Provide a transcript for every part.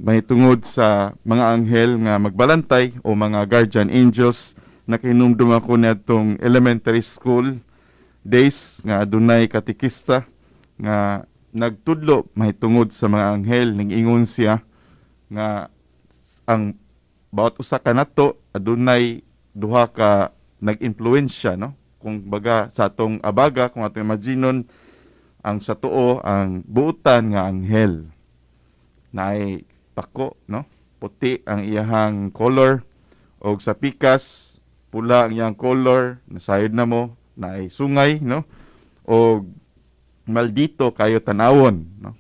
may tungod sa mga anghel nga magbalantay o mga guardian angels na kinumdum ako netong elementary school days nga adunay katikista nga nagtudlo may tungod sa mga anghel ning-ingon siya nga ang bawat usa ka nato adunay duha ka nag-impluwensya, no? Kung baga sa atong abaga, kung atong imaginon ang sa tuo ang buutan nga anghel naay pako, no? Puti ang iyahang color o sa pikas pula ang iyang color, nasayod na mo naay sungay, no? O maldito kayo tanawon, no?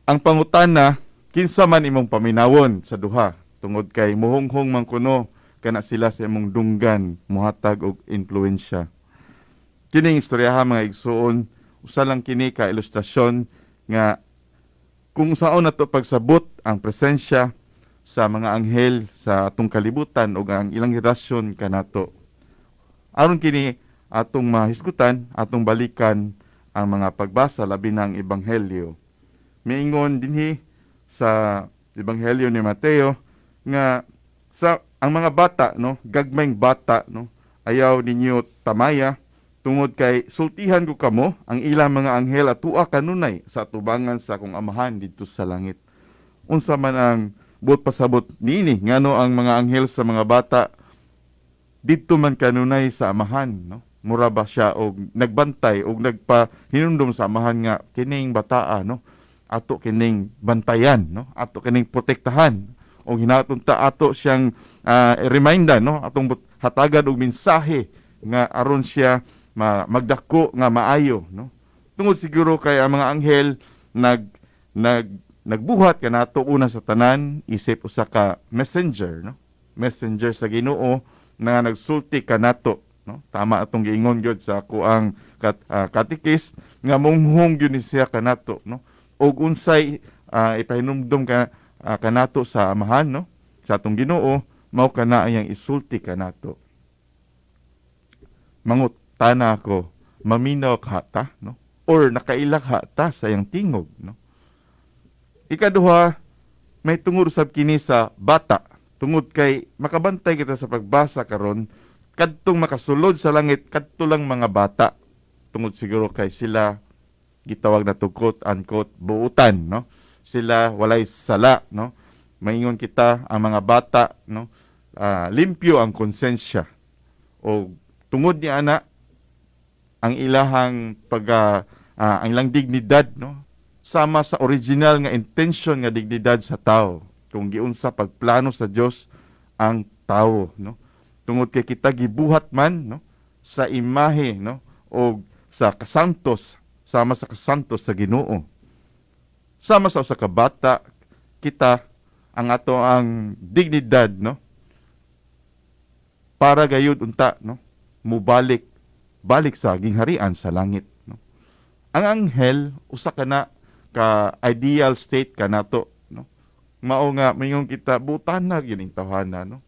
Ang pangutana, kinsa man imong paminawon sa duha tungod kay muhonghong man kuno kana sila sa imong dunggan muhatag og impluwensya. Kining istoryaha mga igsuon, usa lang kini ka ilustrasyon nga kung saon nato pagsabot ang presensya sa mga anghel sa atong kalibutan ug ang ilang relasyon kanato. Aron kini atong mahisgutan, atong balikan ang mga pagbasa labi ng ebanghelyo. Miingon dinhi sa ebanghelyo ni Mateo nga sa ang mga bata, no, gagmayng bata, no, ayaw ninyo tamaya tungod kay sultihan ko kamo ang ilang mga anghel at tuwa kanunay sa atubangan sa akong amahan dito sa langit. Unsa man ang buot pasabot niini ngano ang mga anghel sa mga bata dito man kanunay sa amahan, no? Mura ba siya og nagbantay og nagpahinumdum sa amahan nga kining bataa, no? Ato kining bantayan, no? Ato kining protektahan o hinatunta ato siyang reminder, no? Atong hatagan og mensahe nga aron siya magdako nga maayo, no? Tungod siguro kay ang mga anghel nagbuhat kanato una sa tanan isip usa ka messenger, no? Messenger sa Ginoo na nagsulti kanato, no? Tama atong giingon gyud sa kuang katikis nga munghong gyud ni siya kanato, no? Og unsay ipahinumdum kanato sa amahan, no? Sa atong Ginoo mao kana iyang isulti kanato. Mangutana ako, maminaw ka ta, no? Or nakailak ha ta sa iyang tingog, no? Ikaduha, may tungod usab kini sa bata. Tungod kay makabantay kita sa pagbasa karon, kadtong makasulod sa langit kadto lang mga bata. Tungod siguro kay sila gitawag na quote unquote buutan, no? Sila walay sala, no? Maingon kita ang mga bata, no? Limpyo ang konsensya o tungod ni ana ang ilahang ang ilang dignidad, no? Sama sa original nga intention nga dignidad sa tao kung giunsa pagplano sa Dios ang tao, no? Tungod kay kita gibuhat man, no, sa imahe, no, o sa kasantos, sama sa kasantos sa Ginoo. Sama sa usa ka bata, kita ang ato ang dignidad, no, para gayud unta, no, mubalik sa gingharian sa langit, no. Ang anghel usa kana ka ideal state kanato, no. Mao nga mingon kita butana gining tawhana, no.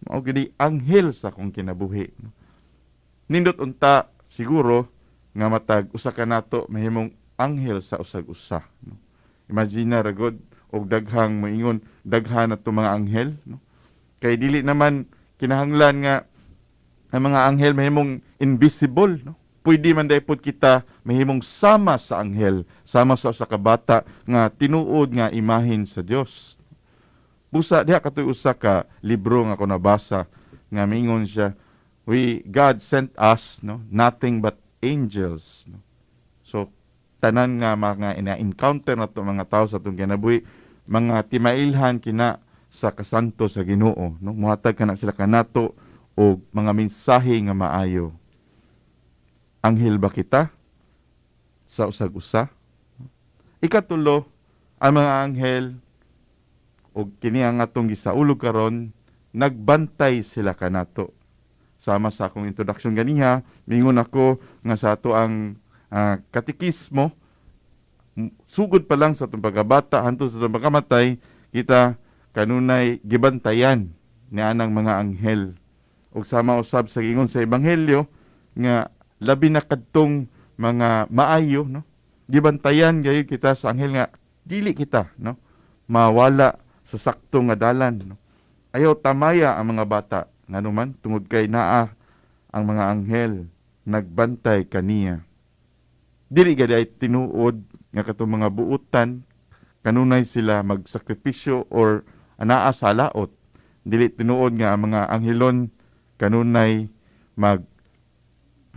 Mao gid anghel sa akong kinabuhi, no. Nindot unta siguro nga matag usa kanato mahimong anghel sa usag-usa, no. Imagine ra gud og daghang moingon daghan ato mga anghel, no. Kay dili naman kinahanglan nga ang mga anghel mahimong invisible, no. Pwede man daypod kita mahimong sama sa anghel, sama sa usa ka bata nga tinuod nga imahin sa Dios. Busa diha katoy usa ka libro nga ako nabasa nga mingon siya, God sent us, no, nothing but angels, no. So tanan nga mga ina-encounter nato mga tao sa atong kinabuhi, mga timailhan kina sa kasanto sa Ginoo, no. Muhatag kana sila kanato og mga mensahe nga maayo. Anghel ba kita sa usag-usa? Ikatulo, ang mga anghel o kini ang atong gisaulog karon, nagbantay sila kanato. Sama sa akong introduction ganiha, mingon ako nga sa ato ang katikismo, sugod pa lang sa atong pagkabata hantod sa atong pagkamatay, kita kanunay gibantayan ni anang mga anghel. Ug sama usab sa gingon sa ebanghelyo nga labi na kadtong mga maayo, no, gibantayan gayud kita sa anghel nga dili kita, no, mawala sa sakto nga dalan, no? Ayaw tamaya ang mga bata nganuman tungod kay naa ang mga anghel nagbantay kaniya. Dili gid ay tinuod nga katong mga buutan kanunay sila magsakripisyo or anaa sa laot. Dili tinuod nga ang mga anghelon kanunay mag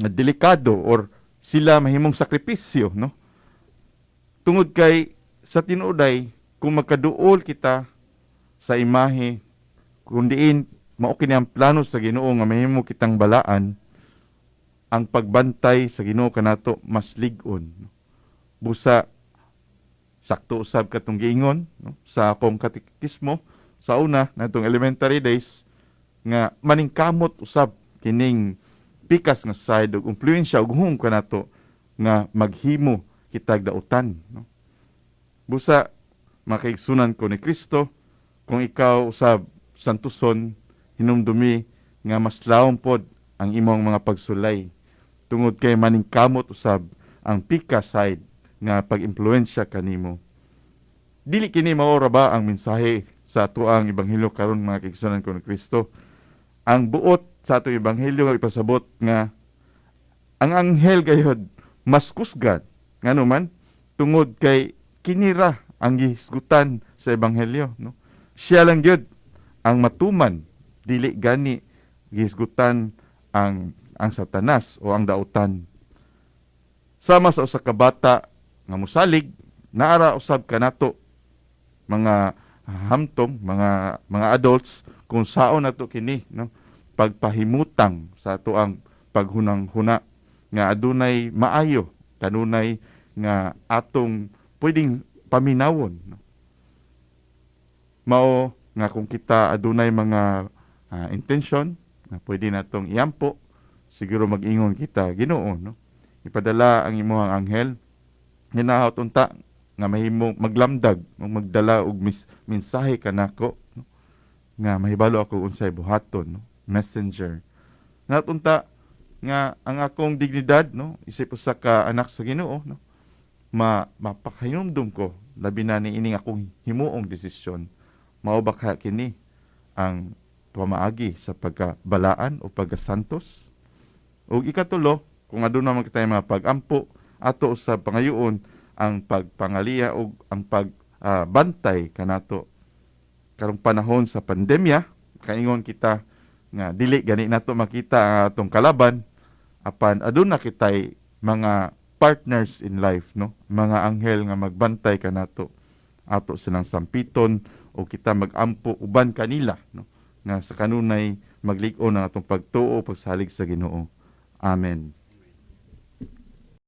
delikado or sila mahimong sakripisyo, no? Tungod kay sa tinuoday kung magkaduol kita sa imahe kung diin mao kini ang plano sa Ginoo nga mahimo kitang balaan, ang pagbantay sa Ginoo kanato mas lig-on. Busa sakto usab katong giingon, no? Sa akong katekismo sa una natong elementary days nga maningkamot usab kining pikas nga side ug impluwensya ug hum kanato nga maghimo kitag dautan, no? Busa makaigsunan ko ni Kristo kung ikaw usab santuson hinumdumi nga mas lawom pod ang imong mga pagsulay tungod kay maningkamot usab ang pika side nga pag-impluwensya kanimo. Dili kini mao ra ba ang mensahe sa atuang ebanghelyo karon mga kaigsunan ko ni Kristo? Ang buot sa atong ebanghelyo nga ipasabot nga ang anghel gayud mas kusgan nganuman tungod kay kinira ang gihisgutan sa ebanghelyo, no? Siya lang gyud ang matuman, dili gani gihisgutan ang Satanas o ang dautan. Sama sa usa ka bata nga mosalig, naara usab kanato mga hamtong, mga adults kung saon nato kini, no? Pagpahimutang sa ato ang paghunang-huna nga adunay maayo kanunay nga atong pwedeng paminawon, no? Mao nga kung kita adunay mga intention na pwede natong iampo, siguro mag-ingon kita, Ginoo, no? Ipadala ang imong anghel hinahot unta nga mahimong maglamdag, magdala og mensahe kanako, no? Nga mahibalo ako unsay buhaton, no? Messenger. Natunta nga ang akong dignidad, no? Isip usa ka anak sa Ginoo, no? Mapakahinumdum ko labi na ni ining akong himuong desisyon. Mao ba kini ang pamaagi sa pagkabalaan o pagkasantos? O ikatulo, kung aduna man kitay mga pag-ampo ato sa pangayoon ang pagpangaliya o ang pagbantay kanato karong panahon sa pandemya, kaingon kita nga dili gani nato makita ang atong kalaban apan aduna kitay mga partners in life, no? Mga anghel nga magbantay kanato ato silang sampiton o kita magampo uban kanila, no? Nga sa kanunay maglig-on ang atong pagtuo pagsalig sa Ginoo. Amen.